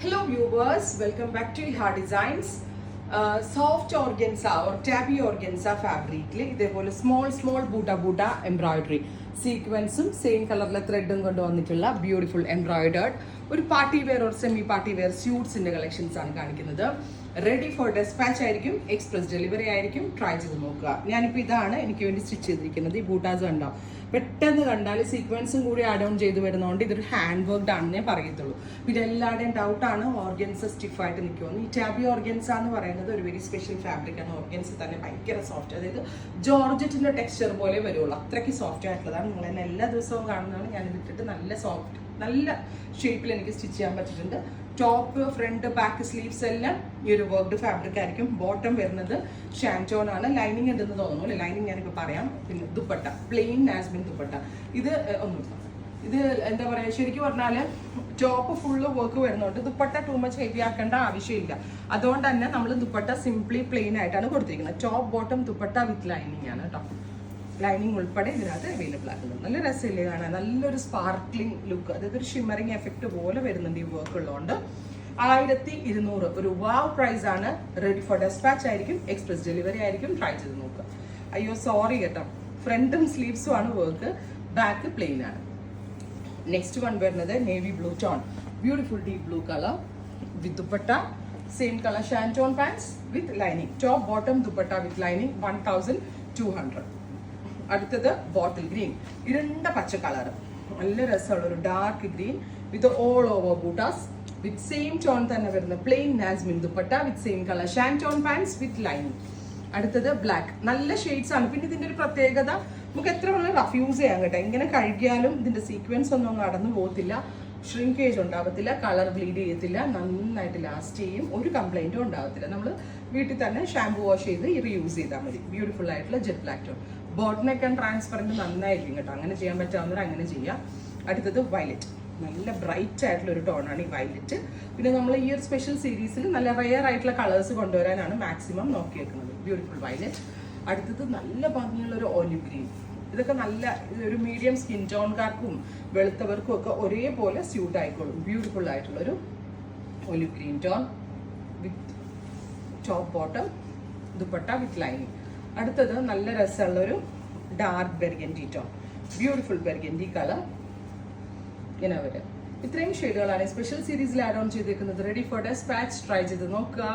Hello viewers, welcome back to Iha Designs. Soft organza or tabby organza fabric ഇതേപോലെ small ബൂട്ട embroidery സീക്വൻസും same കളറിലെ ത്രെഡും കൊണ്ട് വന്നിട്ടുള്ള ബ്യൂട്ടിഫുൾ എംബ്രോയിഡേർഡ് ഒരു party wear or semi party wear സ്യൂട്ട്സിന്റെ കളക്ഷൻസ് ആണ് കാണിക്കുന്നത്. റെഡി ഫോർ ഡെസ്പാച്ച് ആയിരിക്കും, എക്സ്പ്രസ് ഡെലിവറി ആയിരിക്കും. ട്രൈ ചെയ്ത് നോക്കുക. ഞാനിപ്പോൾ ഇതാണ് എനിക്ക് വേണ്ടി സ്റ്റിച്ച് ചെയ്തിരിക്കുന്നത്. ഈ ബൂട്ടാസ് കണ്ടോ, പെട്ടെന്ന് കണ്ടാൽ സീക്വൻസും കൂടി ആഡ് ഓൺ ചെയ്ത് വരുന്നതുകൊണ്ട് ഇതൊരു ഹാൻഡ് വർക്ക്ഡ് ആണെന്നേ പറയത്തുള്ളൂ. പിന്നെ എല്ലാവരുടെയും ഡൗട്ടാണ് ഓർഗൻസ സ്റ്റിഫായിട്ട് നിൽക്കുമെന്ന്. ഈ ടാബി ഓർഗൻസ എന്ന് പറയുന്നത് ഒരു വെരി സ്പെഷ്യൽ ഫാബ്രിക് ആണ്. ഓർഗൻസ് തന്നെ ഭയങ്കര സോഫ്റ്റ്, അതായത് ജോർജറ്റിന്റെ ടെക്സ്ചർ പോലെ വരുള്ളൂ, അത്രയ്ക്ക് സോഫ്റ്റ് ആയിട്ടുള്ളതാണ്. നിങ്ങൾ എന്നെ എല്ലാ ദിവസവും കാണുന്നതാണ്. ഞാൻ ഇതിട്ടിട്ട് നല്ല സോഫ്റ്റ്, നല്ല ഷേപ്പിൽ എനിക്ക് സ്റ്റിച്ച് ചെയ്യാൻ പറ്റിയിട്ടുണ്ട്. ടോപ്പ്, ഫ്രണ്ട്, ബാക്ക്, സ്ലീവ്സ് എല്ലാം ഈ ഒരു വർക്ക്ഡ് ഫാബ്രിക് ആയിരിക്കും. ബോട്ടം വരുന്നത് ഷാൻറ്റോൺ ആണ്. ലൈനിങ് ഉണ്ടെന്ന് തോന്നുന്നു അല്ലേ? ലൈനിങ് ഞാനിപ്പോൾ പറയാം. പിന്നെ ദുപ്പട്ട പ്ലെയിൻ നാസ്മിൻ ദുപ്പട്ട. ഇത് എന്താ പറയുക, ശരിക്കും പറഞ്ഞാൽ ടോപ്പ് ഫുള്ള് വർക്ക് വരുന്നുണ്ട്. ദുപ്പട്ട ടൂ മച്ച് ഹെവി ആക്കേണ്ട ആവശ്യമില്ല. അതുകൊണ്ട് തന്നെ നമ്മൾ ദുപ്പട്ട സിംപ്ലി പ്ലെയിൻ ആയിട്ടാണ് കൊടുത്തിരിക്കുന്നത്. Top bottom dupatta with lining ആണ് കേട്ടോ. ലൈനിങ് ഉൾപ്പെടെ ഇതിനകത്ത് അവൈലബിൾ ആക്കുന്നത്. നല്ല രസമില്ലേ കാണാൻ? നല്ലൊരു സ്പാർക്ലിംഗ് ലുക്ക്, അതായത് ഒരു ഷിമ്മറിങ് എഫക്റ്റ് പോലെ വരുന്നുണ്ട് ഈ വർക്ക് ഉള്ളതുകൊണ്ട്. 1200 ഒരു വാവ് പ്രൈസ് ആണ്. റെഡി ഫോർ ഡെസ്പാച്ച് ആയിരിക്കും, എക്സ്പ്രസ് ഡെലിവറി ആയിരിക്കും. ട്രൈ ചെയ്ത് നോക്കുക. അയ്യോ സോറി കേട്ടോ, ഫ്രണ്ടും സ്ലീവ്സും ആണ് വർക്ക്, ബാക്ക് പ്ലെയിൻ ആണ്. നെക്സ്റ്റ് വൺ വരുന്നത് navy blue tone, beautiful deep blue colour with dupatta, same colour ഷാൻറ്റോൺ pants with lining. Top bottom dupatta with lining 1200. അടുത്തത് ബോട്ടിൽ ഗ്രീൻ, ഇരുണ്ട പച്ച കളർ, നല്ല രസമുള്ള ഒരു dark green with all over ബൂട്ടാസ് വിത്ത് സെയിം ടോൺ തന്നെ വരുന്ന പ്ലെയിൻ നാസ്മിൻ dupatta with same colour ഷാൻറ്റോൺ pants with lining. അടുത്തത് ബ്ലാക്ക്, നല്ല ഷെയ്ഡ്സ് ആണ്. പിന്നെ ഇതിന്റെ ഒരു പ്രത്യേകത, നമുക്ക് എത്ര വേണമെങ്കിലും റഫ് യൂസ് ചെയ്യാൻ കേട്ടോ. എങ്ങനെ കഴുകിയാലും ഇതിന്റെ സീക്വൻസ് ഒന്നും നടന്നു പോകത്തില്ല, ഷ്രിങ്കേജ് ഉണ്ടാവത്തില്ല, കളർ ബ്ലീഡ് ചെയ്യത്തില്ല, നന്നായിട്ട് ലാസ്റ്റ് ചെയ്യും, ഒരു കംപ്ലൈന്റും ഉണ്ടാവത്തില്ല. നമ്മൾ വീട്ടിൽ തന്നെ ഷാംപൂ വാഷ് ചെയ്ത് റീയൂസ് ചെയ്താൽ മതി. ബ്യൂട്ടിഫുൾ ആയിട്ടുള്ള ജെറ്റ് ബ്ലാക്ക് ടോൺ. ബോട്ടനൊക്കെ ട്രാൻസ്പെറൻറ്റ് നന്നായിരിക്കും കേട്ടോ. അങ്ങനെ ചെയ്യാൻ പറ്റാവുന്നവർ അങ്ങനെ ചെയ്യാം. അടുത്തത് വയലറ്റ്, നല്ല ബ്രൈറ്റ് ആയിട്ടുള്ള ഒരു ടോണാണ് ഈ വയലറ്റ്. പിന്നെ നമ്മൾ ഈ ഒരു സ്പെഷ്യൽ സീരീസിൽ നല്ല റെയർ ആയിട്ടുള്ള കളേഴ്സ് കൊണ്ടുവരാനാണ് മാക്സിമം നോക്കി വെക്കുന്നത്. Beautiful violet. അടുത്തത് നല്ല ഭംഗിയുള്ള ഒരു ഓലിവ് ഗ്രീൻ. ഇതൊക്കെ നല്ല ഒരു മീഡിയം സ്കിൻ ടോൺകാർക്കും വെളുത്തവർക്കും ഒക്കെ ഒരേപോലെ സ്യൂട്ട് ആയിക്കോളും. ബ്യൂട്ടിഫുൾ ആയിട്ടുള്ളൊരു olive green tone with top bottom dupatta with lining. അടുത്തത് നല്ല രസമുള്ളൊരു dark burgundy tone, beautiful burgundy colour. ഇങ്ങനെ വരും. ഇത്രയും ഷെയ്ഡുകളാണ് സ്പെഷ്യൽ സീരീസിൽ ആഡ് ഓൺ ചെയ്തേക്കുന്നത്. Ready for dispatch. ട്രൈ ചെയ്ത് നോക്കുക.